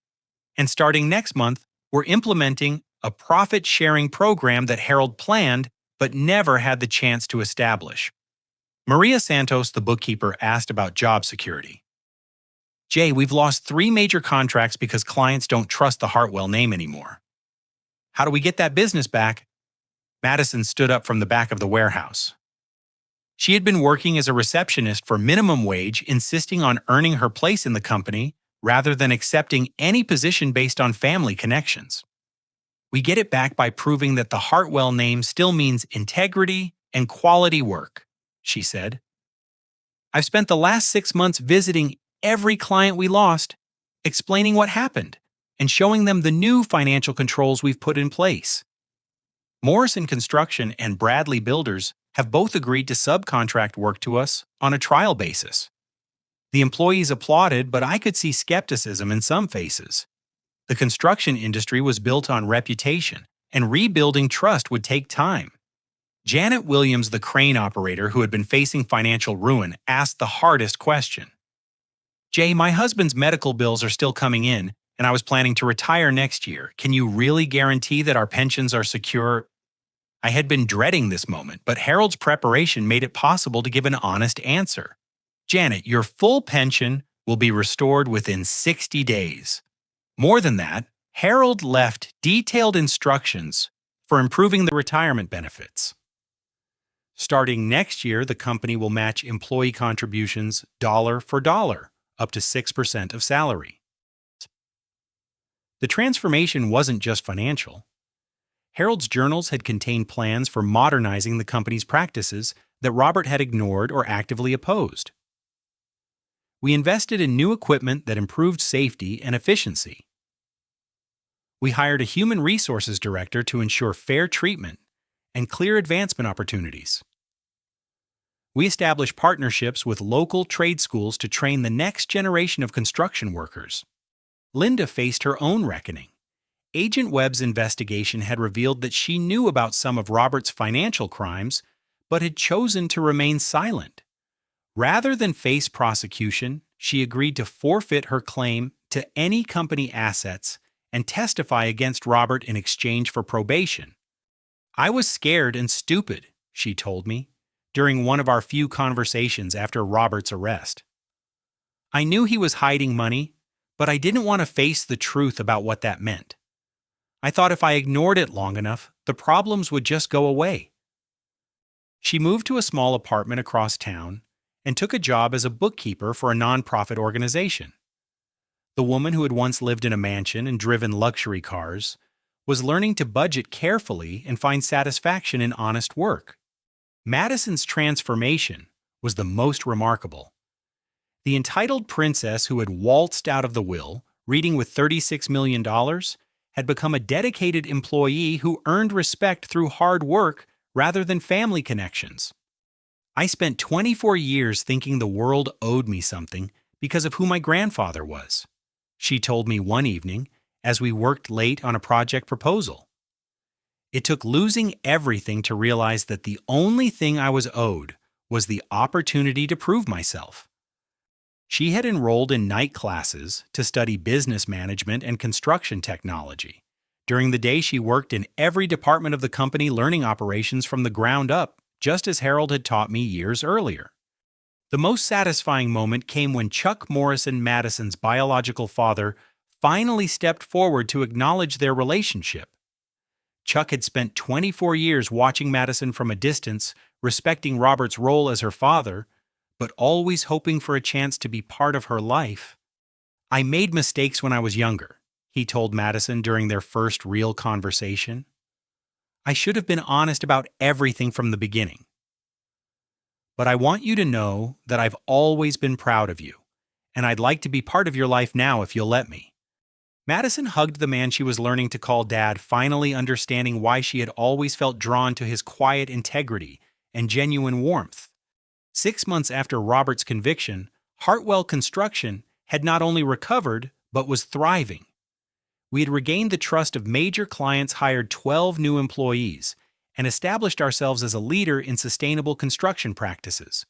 And starting next month, we're implementing a profit-sharing program that Harold planned but never had the chance to establish. Maria Santos, the bookkeeper, asked about job security. Jay, we've lost 3 major contracts because clients don't trust the Hartwell name anymore. How do we get that business back? Madison stood up from the back of the warehouse. She had been working as a receptionist for minimum wage, insisting on earning her place in the company rather than accepting any position based on family connections. We get it back by proving that the Hartwell name still means integrity and quality work, she said. I've spent the last 6 months visiting every client we lost, explaining what happened, and showing them the new financial controls we've put in place. Morrison Construction and Bradley Builders have both agreed to subcontract work to us on a trial basis. The employees applauded, but I could see skepticism in some faces. The construction industry was built on reputation, and rebuilding trust would take time. Janet Williams, the crane operator who had been facing financial ruin, asked the hardest question. Jay, my husband's medical bills are still coming in, and I was planning to retire next year. Can you really guarantee that our pensions are secure? I had been dreading this moment, but Harold's preparation made it possible to give an honest answer. Janet, your full pension will be restored within 60 days. More than that, Harold left detailed instructions for improving the retirement benefits. Starting next year, the company will match employee contributions dollar for dollar, up to 6% of salary. The transformation wasn't just financial. Harold's journals had contained plans for modernizing the company's practices that Robert had ignored or actively opposed. We invested in new equipment that improved safety and efficiency. We hired a human resources director to ensure fair treatment and clear advancement opportunities. We established partnerships with local trade schools to train the next generation of construction workers. Linda faced her own reckoning. Agent Webb's investigation had revealed that she knew about some of Robert's financial crimes, but had chosen to remain silent. Rather than face prosecution, she agreed to forfeit her claim to any company assets and testify against Robert in exchange for probation. "I was scared and stupid," she told me, during one of our few conversations after Robert's arrest. "I knew he was hiding money, but I didn't want to face the truth about what that meant. I thought if I ignored it long enough, the problems would just go away." She moved to a small apartment across town and took a job as a bookkeeper for a nonprofit organization. The woman who had once lived in a mansion and driven luxury cars was learning to budget carefully and find satisfaction in honest work. Madison's transformation was the most remarkable. The entitled princess who had waltzed out of the will, reading with $36 million, had become a dedicated employee who earned respect through hard work rather than family connections. "I spent 24 years thinking the world owed me something because of who my grandfather was," she told me one evening as we worked late on a project proposal. "It took losing everything to realize that the only thing I was owed was the opportunity to prove myself." She had enrolled in night classes to study business management and construction technology. During the day, she worked in every department of the company, learning operations from the ground up, just as Harold had taught me years earlier. The most satisfying moment came when Chuck Morrison, Madison's biological father, finally stepped forward to acknowledge their relationship. Chuck had spent 24 years watching Madison from a distance, respecting Robert's role as her father, but always hoping for a chance to be part of her life. "I made mistakes when I was younger," he told Madison during their first real conversation. "I should have been honest about everything from the beginning. But I want you to know that I've always been proud of you, and I'd like to be part of your life now if you'll let me." Madison hugged the man she was learning to call Dad, finally understanding why she had always felt drawn to his quiet integrity and genuine warmth. 6 months after Robert's conviction, Hartwell Construction had not only recovered, but was thriving. We had regained the trust of major clients, hired 12 new employees, and established ourselves as a leader in sustainable construction practices.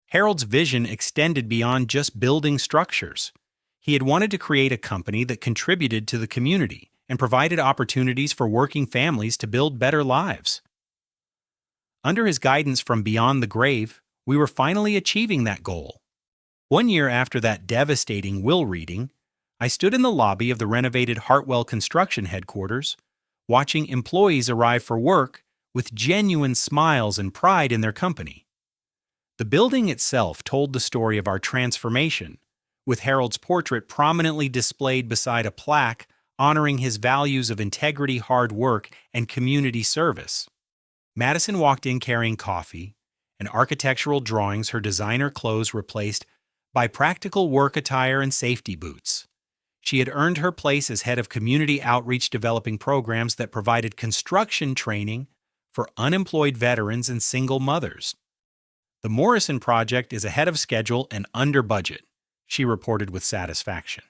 Harold's vision extended beyond just building structures. He had wanted to create a company that contributed to the community and provided opportunities for working families to build better lives. Under his guidance from beyond the grave, we were finally achieving that goal. 1 year after that devastating will reading, I stood in the lobby of the renovated Hartwell Construction headquarters, watching employees arrive for work with genuine smiles and pride in their company. The building itself told the story of our transformation, with Harold's portrait prominently displayed beside a plaque honoring his values of integrity, hard work, and community service. Madison walked in carrying coffee and architectural drawings, her designer clothes replaced by practical work attire and safety boots. She had earned her place as head of community outreach, developing programs that provided construction training for unemployed veterans and single mothers. "The Morrison project is ahead of schedule and under budget," she reported with satisfaction.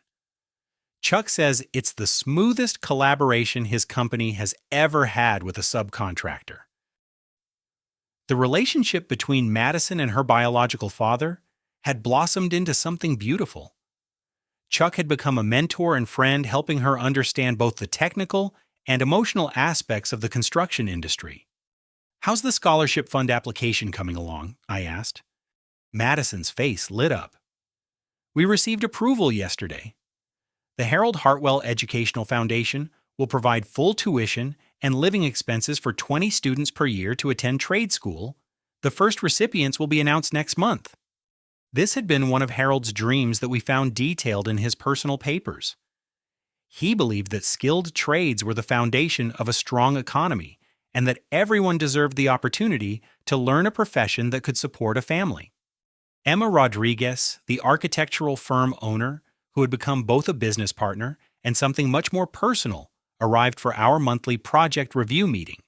"Chuck says it's the smoothest collaboration his company has ever had with a subcontractor." The relationship between Madison and her biological father had blossomed into something beautiful. Chuck had become a mentor and friend, helping her understand both the technical and emotional aspects of the construction industry. "How's the scholarship fund application coming along?" I asked. Madison's face lit up. "We received approval yesterday. The Harold Hartwell Educational Foundation will provide full tuition and living expenses for 20 students per year to attend trade school. The first recipients will be announced next month." This had been one of Harold's dreams that we found detailed in his personal papers. He believed that skilled trades were the foundation of a strong economy, and that everyone deserved the opportunity to learn a profession that could support a family. Emma Rodriguez, the architectural firm owner, who had become both a business partner and something much more personal, arrived for our monthly project review meeting.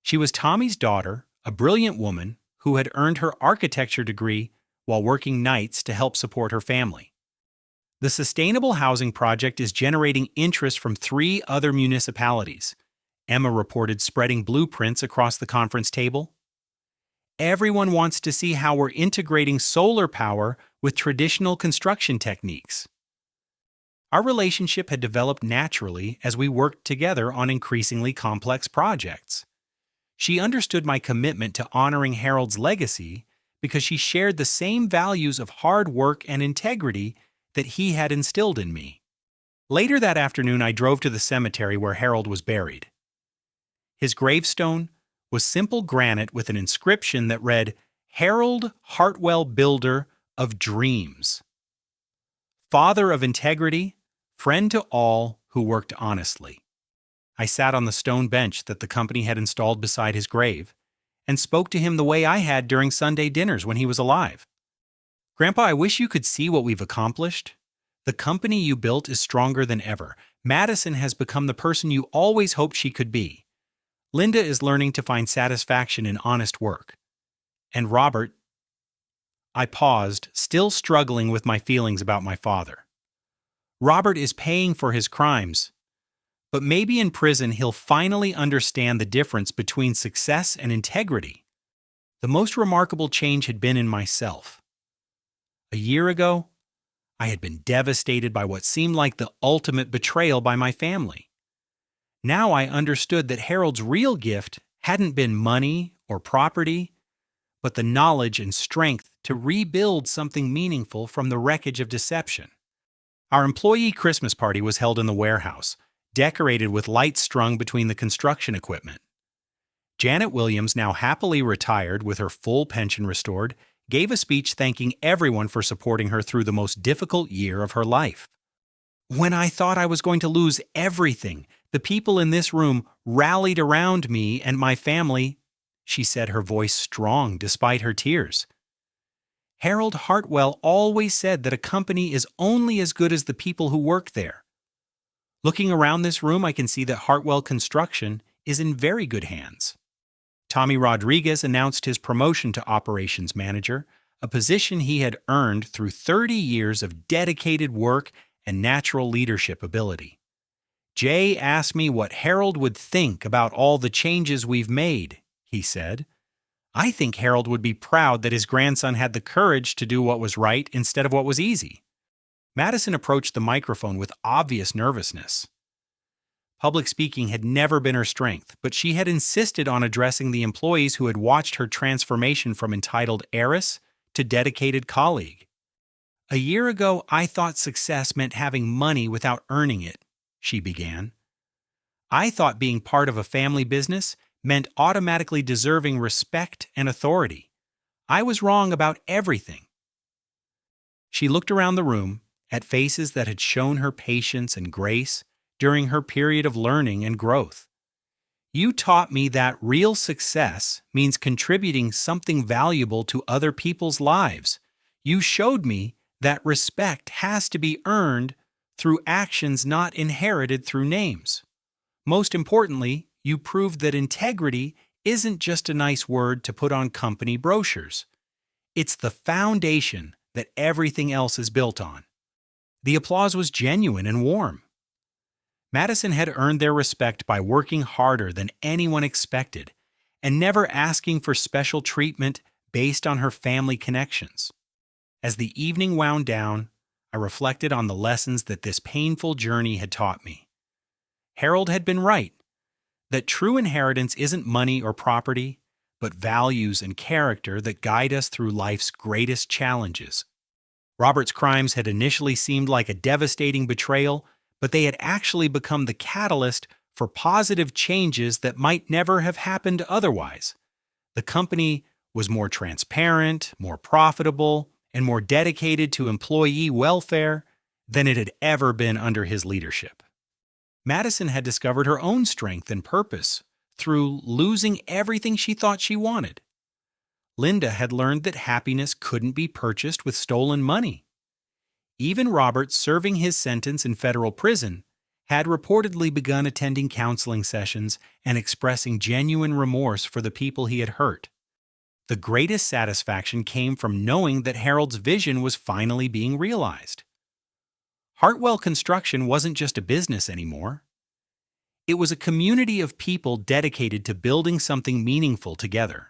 She was Tommy's daughter, a brilliant woman who had earned her architecture degree while working nights to help support her family. "The sustainable housing project is generating interest from 3 other municipalities," Emma reported, spreading blueprints across the conference table. Everyone wants to see how we're integrating solar power with traditional construction techniques. Our relationship had developed naturally as we worked together on increasingly complex projects. She understood my commitment to honoring Harold's legacy because she shared the same values of hard work and integrity that he had instilled in me. Later that afternoon, I drove to the cemetery where Harold was buried. His gravestone was simple granite with an inscription that read, "Harold Hartwell, Builder of Dreams. Father of integrity, friend to all who worked honestly." I sat on the stone bench that the company had installed beside his grave and spoke to him the way I had during Sunday dinners when he was alive. "Grandpa, I wish you could see what we've accomplished. The company you built is stronger than ever. Madison has become the person you always hoped she could be. Linda is learning to find satisfaction in honest work. And Robert—" I paused, still struggling with my feelings about my father. "Robert is paying for his crimes. But maybe in prison he'll finally understand the difference between success and integrity." The most remarkable change had been in myself. A year ago, I had been devastated by what seemed like the ultimate betrayal by my family. Now I understood that Harold's real gift hadn't been money or property, but the knowledge and strength to rebuild something meaningful from the wreckage of deception. Our employee Christmas party was held in the warehouse, decorated with lights strung between the construction equipment. Janet Williams, now happily retired with her full pension restored, gave a speech thanking everyone for supporting her through the most difficult year of her life. "When I thought I was going to lose everything, the people in this room rallied around me and my family," she said, her voice strong despite her tears. "Harold Hartwell always said that a company is only as good as the people who work there. Looking around this room, I can see that Hartwell Construction is in very good hands." Tommy Rodriguez announced his promotion to operations manager, a position he had earned through 30 years of dedicated work and natural leadership ability. "Jay asked me what Harold would think about all the changes we've made," he said. "I think Harold would be proud that his grandson had the courage to do what was right instead of what was easy." Madison approached the microphone with obvious nervousness. Public speaking had never been her strength, but she had insisted on addressing the employees who had watched her transformation from entitled heiress to dedicated colleague. "A year ago, I thought success meant having money without earning it," she began. "I thought being part of a family business meant automatically deserving respect and authority. I was wrong about everything." She looked around the room at faces that had shown her patience and grace during her period of learning and growth. "You taught me that real success means contributing something valuable to other people's lives. You showed me that respect has to be earned through actions, not inherited through names. Most importantly, you proved that integrity isn't just a nice word to put on company brochures. It's the foundation that everything else is built on." The applause was genuine and warm. Madison had earned their respect by working harder than anyone expected and never asking for special treatment based on her family connections. As the evening wound down, I reflected on the lessons that this painful journey had taught me. Harold had been right, that true inheritance isn't money or property, but values and character that guide us through life's greatest challenges. Robert's crimes had initially seemed like a devastating betrayal, but they had actually become the catalyst for positive changes that might never have happened otherwise. The company was more transparent, more profitable, and more dedicated to employee welfare than it had ever been under his leadership. Madison had discovered her own strength and purpose through losing everything she thought she wanted. Linda had learned that happiness couldn't be purchased with stolen money. Even Robert, serving his sentence in federal prison, had reportedly begun attending counseling sessions and expressing genuine remorse for the people he had hurt. The greatest satisfaction came from knowing that Harold's vision was finally being realized. Hartwell Construction wasn't just a business anymore. It was a community of people dedicated to building something meaningful together.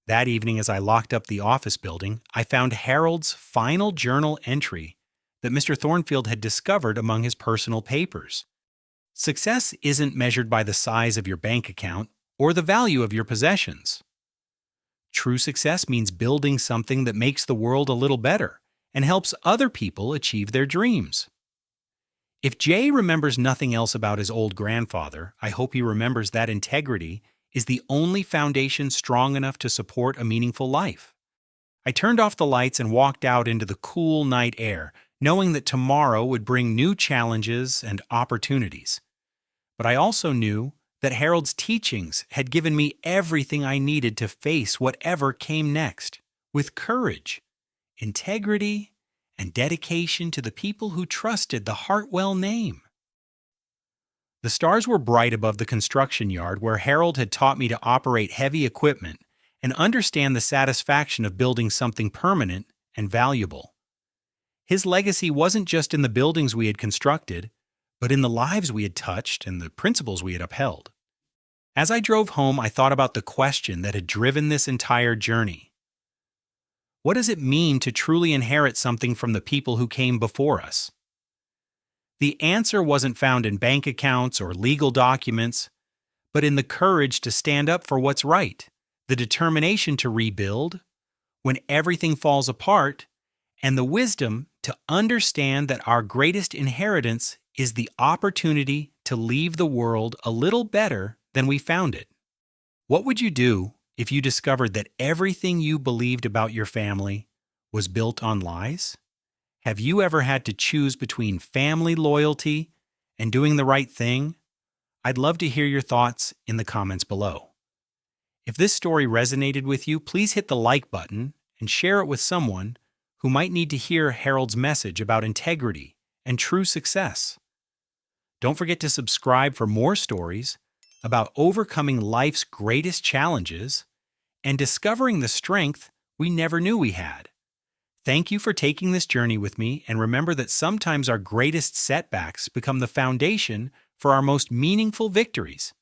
That evening, as I locked up the office building, I found Harold's final journal entry that Mr. Thornfield had discovered among his personal papers. Success isn't measured by the size of your bank account or the value of your possessions. True success means building something that makes the world a little better and helps other people achieve their dreams. If Jay remembers nothing else about his old grandfather, I hope he remembers that integrity is the only foundation strong enough to support a meaningful life. I turned off the lights and walked out into the cool night air, knowing that tomorrow would bring new challenges and opportunities. But I also knew that Harold's teachings had given me everything I needed to face whatever came next, with courage, integrity, and dedication to the people who trusted the Hartwell name. The stars were bright above the construction yard where Harold had taught me to operate heavy equipment and understand the satisfaction of building something permanent and valuable. His legacy wasn't just in the buildings we had constructed, but in the lives we had touched and the principles we had upheld. As I drove home, I thought about the question that had driven this entire journey. What does it mean to truly inherit something from the people who came before us? The answer wasn't found in bank accounts or legal documents, but in the courage to stand up for what's right, the determination to rebuild when everything falls apart, and the wisdom to understand that our greatest inheritance is the opportunity to leave the world a little better than we found it. What would you do if you discovered that everything you believed about your family was built on lies? Have you ever had to choose between family loyalty and doing the right thing? I'd love to hear your thoughts in the comments below. If this story resonated with you, please hit the like button and share it with someone who might need to hear Harold's message about integrity and true success. Don't forget to subscribe for more stories about overcoming life's greatest challenges and discovering the strength we never knew we had. Thank you for taking this journey with me, and remember that sometimes our greatest setbacks become the foundation for our most meaningful victories.